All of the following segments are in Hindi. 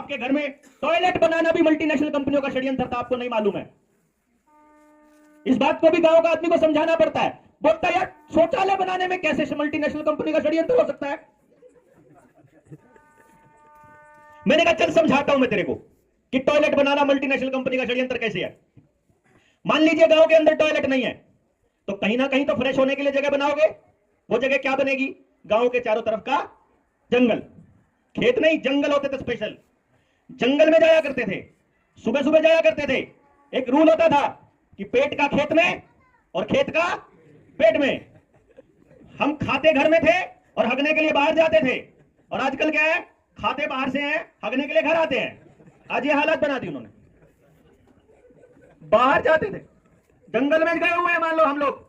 आपके घर में टॉयलेट बनाना भी मल्टीनेशनल कंपनियों का षड्यंत्र था, आपको नहीं मालूम है। इस बात को भी गांव का आदमी को समझाना पड़ता है। बोलता है यार शौचालय बनाने में कैसे मल्टीनेशनल कंपनी का षड्यंत्र हो सकता है। मैंने कहा चल समझाता हूं मैं तेरे को कि टॉयलेट बनाना मल्टीनेशनल कंपनी का षड्यंत्र कैसे है। मान लीजिए गांव के अंदर टॉयलेट नहीं है, तो कहीं ना कहीं तो फ्रेश होने के लिए जगह बनाओगे। वो जगह क्या बनेगी? गांव के चारों तरफ का जंगल, खेत नहीं जंगल होते थे स्पेशल। जंगल में जाया करते थे, सुबह सुबह जाया करते थे। एक रूल होता था कि पेट का खेत में और खेत का पेट में। हम खाते घर में थे और हगने के लिए बाहर जाते थे। और आजकल क्या है, खाते बाहर से हैं, हगने के लिए घर आते हैं। आज ये हालत बना दी उन्होंने। बाहर जाते थे, जंगल में गए हुए हैं मान लो हम लोग,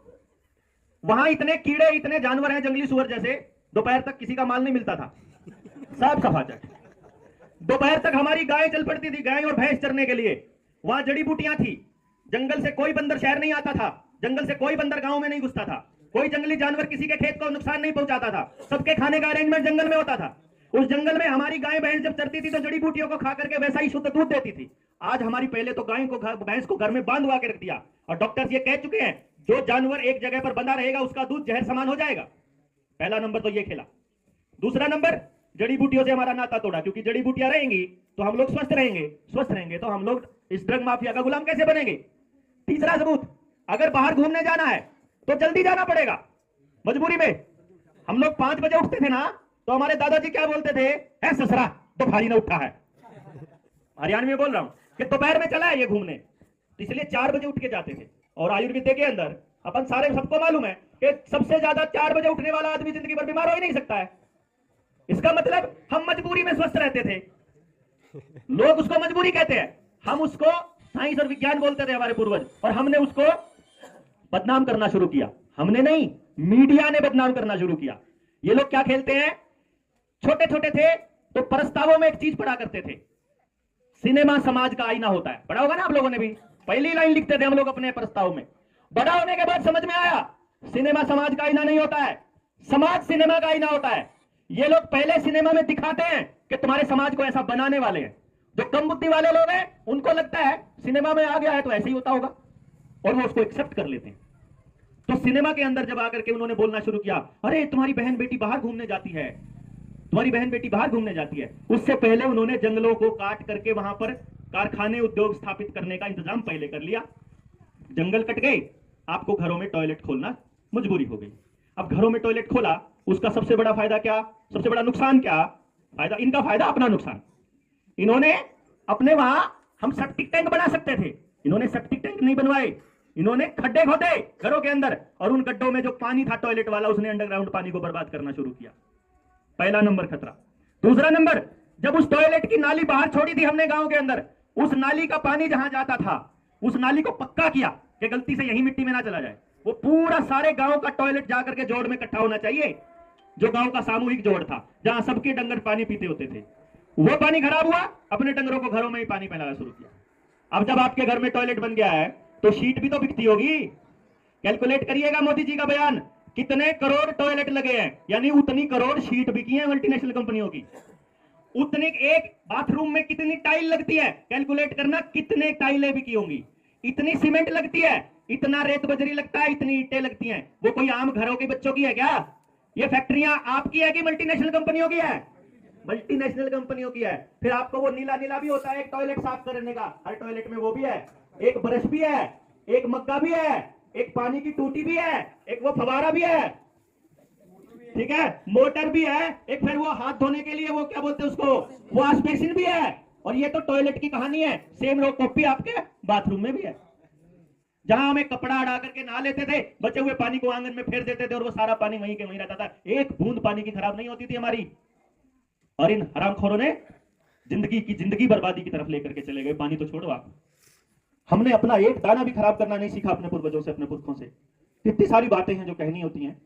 वहां इतने कीड़े इतने जानवर हैं जंगली सुअर जैसे, दोपहर तक किसी का माल नहीं मिलता था, साफ सफाचट। दोपहर तक हमारी गाय चल पड़ती थी, गाय और भैंस चरने के लिए। वहां जड़ी बूटियां थी, जंगल से कोई बंदर शहर नहीं आता था, जंगल से कोई बंदर गांव में नहीं घुसता था, कोई जंगली जानवर किसी के खेत को नुकसान नहीं पहुंचाता था। सबके खाने का अरेंजमेंट जंगल में होता था। उस जंगल में हमारी गाय भैंस जब चरती थी तो जड़ी बूटियों को खा करके वैसा ही शुद्ध दूध देती थी। आज हमारी पहले तो गाय को भैंस को घर में बांधवा के रख दिया, और डॉक्टर्स ये कह चुके हैं जो जानवर एक जगह पर बंधा रहेगा उसका दूध जहर समान हो जाएगा। पहला नंबर तो ये खेला। दूसरा नंबर, जड़ी बूटियों से हमारा नाता तोड़ा, क्योंकि जड़ी बूटियां रहेंगी तो हम लोग स्वस्थ रहेंगे, स्वस्थ रहेंगे तो हम लोग इस ड्रग माफिया का गुलाम कैसे बनेंगे। तीसरा सबूत, अगर बाहर घूमने जाना है तो जल्दी जाना पड़ेगा, मजबूरी में। हम लोग 5 बजे उठते थे ना, तो हमारे दादाजी क्या बोलते थे, है ससरा दोपहरी ने उठा है। हरियाणा में बोल रहा हूं कि दोपहर में चला है ये घूमने, तो इसलिए 4 बजे उठ के जाते थे। और आयुर्वेद के अंदर अपन सारे सबको मालूम है कि सबसे ज्यादा 4 बजे उठने वाला आदमी जिंदगी भर बीमार हो ही नहीं सकता है। इसका मतलब हम मजबूरी में स्वस्थ रहते थे। लोग उसको मजबूरी कहते हैं, हम उसको साइंस और विज्ञान बोलते थे हमारे पूर्वज, और हमने उसको बदनाम करना शुरू किया। हमने नहीं, मीडिया ने बदनाम करना शुरू किया। ये लोग क्या खेलते हैं, छोटे छोटे थे तो प्रस्तावों में एक चीज पढ़ा करते थे, सिनेमा समाज का आईना होता है। पढ़ा होगा ना आप लोगों ने भी, पहली लाइन लिखते थे हम लोग अपने प्रस्ताव में। बड़ा होने के बाद समझ में आया सिनेमा समाज का आईना नहीं होता है, समाज सिनेमा का आईना होता है। ये लोग पहले सिनेमा में दिखाते हैं कि तुम्हारे समाज को ऐसा बनाने वाले हैं। जो कम बुद्धि वाले लोग हैं उनको लगता है सिनेमा में आ गया है तो ऐसे ही होता होगा, और वो उसको एक्सेप्ट कर लेते हैं। तो सिनेमा के अंदर जब आकर के उन्होंने बोलना शुरू किया, अरे तुम्हारी बहन बेटी बाहर घूमने जाती है, तुम्हारी बहन बेटी बाहर घूमने जाती है। उससे पहले उन्होंने जंगलों को काट करके वहां पर कारखाने उद्योग स्थापित करने का इंतजाम पहले कर लिया। जंगल कट गए, आपको घरों में टॉयलेट खोलना मजबूरी हो गई। अब घरों में टॉयलेट खोला, उसका सबसे बड़ा फायदा क्या, सबसे बड़ा नुकसान क्या? फायदा इनका, फायदा अपना नुकसान। इन्होंने अपने वहां, हम सेप्टिक टैंक बना सकते थे, इन्होंने सेप्टिक टैंक नहीं बनवाए, इन्होंने खड्डे खोदे घरों के अंदर, और उन गड्ढों में जो पानी था टॉयलेट वाला, उसने अंडरग्राउंड पानी को बर्बाद करना शुरू किया। पहला नंबर खतरा। दूसरा नंबर, जब उस टॉयलेट की नाली बाहर छोड़ी थी हमने गांव के अंदर, उस नाली का पानी जहां जाता था उस नाली को पक्का किया कि गलती से यही मिट्टी में ना चला जाए। वो पूरा सारे गांव का टॉयलेट जाकर के जोड़ में इकट्ठा होना चाहिए, जो गांव का सामूहिक जोड़ था जहां सबके डंगर पानी पीते होते थे। वो पानी खराब हुआ, अपने डंगरों को घरों में ही पानी पिलाना शुरू किया। अब जब आपके घर में टॉयलेट बन गया है तो शीट भी तो बिकती होगी। कैलकुलेट करिएगा मोदी जी का बयान, कितने करोड़ टॉयलेट लगे हैं, यानी उतनी करोड़ शीट बिकी है मल्टीनेशनल कंपनियों की। उतनी एक बाथरूम में कितनी टाइल लगती है, कैलकुलेट करना कितने टाइलें बिकी होंगी। इतनी सीमेंट लगती है, इतना रेत बजरी लगता है, इतनी ईंटें लगती हैं। वो कोई आम घरों के बच्चों की है क्या? ये फैक्ट्रियां आपकी है कि मल्टीनेशनल कंपनियों की है? मल्टीनेशनल कंपनियों की है। फिर आपको वो नीला नीला भी होता है एक टॉयलेट साफ करने का, हर टॉयलेट में वो भी है, एक ब्रश भी है, एक मग्गा भी है, एक पानी की टूटी भी है, एक वो फवारा भी है, ठीक है, मोटर भी है, एक फिर वो हाथ धोने के लिए वो क्या बोलते हैं उसको, वॉश बेसिन भी है। और ये तो टॉयलेट की कहानी है, सेम रो कॉपी आपके बाथरूम में भी है, जहां हमें कपड़ा अड़ा करके नहा लेते थे, बचे हुए पानी को आंगन में फेर देते थे और वो सारा पानी वहीं के वहीं रहता था, एक बूंद पानी की खराब नहीं होती थी हमारी। और इन हरामखोरों ने जिंदगी बर्बादी की तरफ लेकर के चले गए। पानी तो छोड़ो आप, हमने अपना एक दाना भी खराब करना नहीं सीखा अपने पूर्वजों से, अपने पुरखों से। इतनी सारी बातें हैं जो कहनी होती हैं।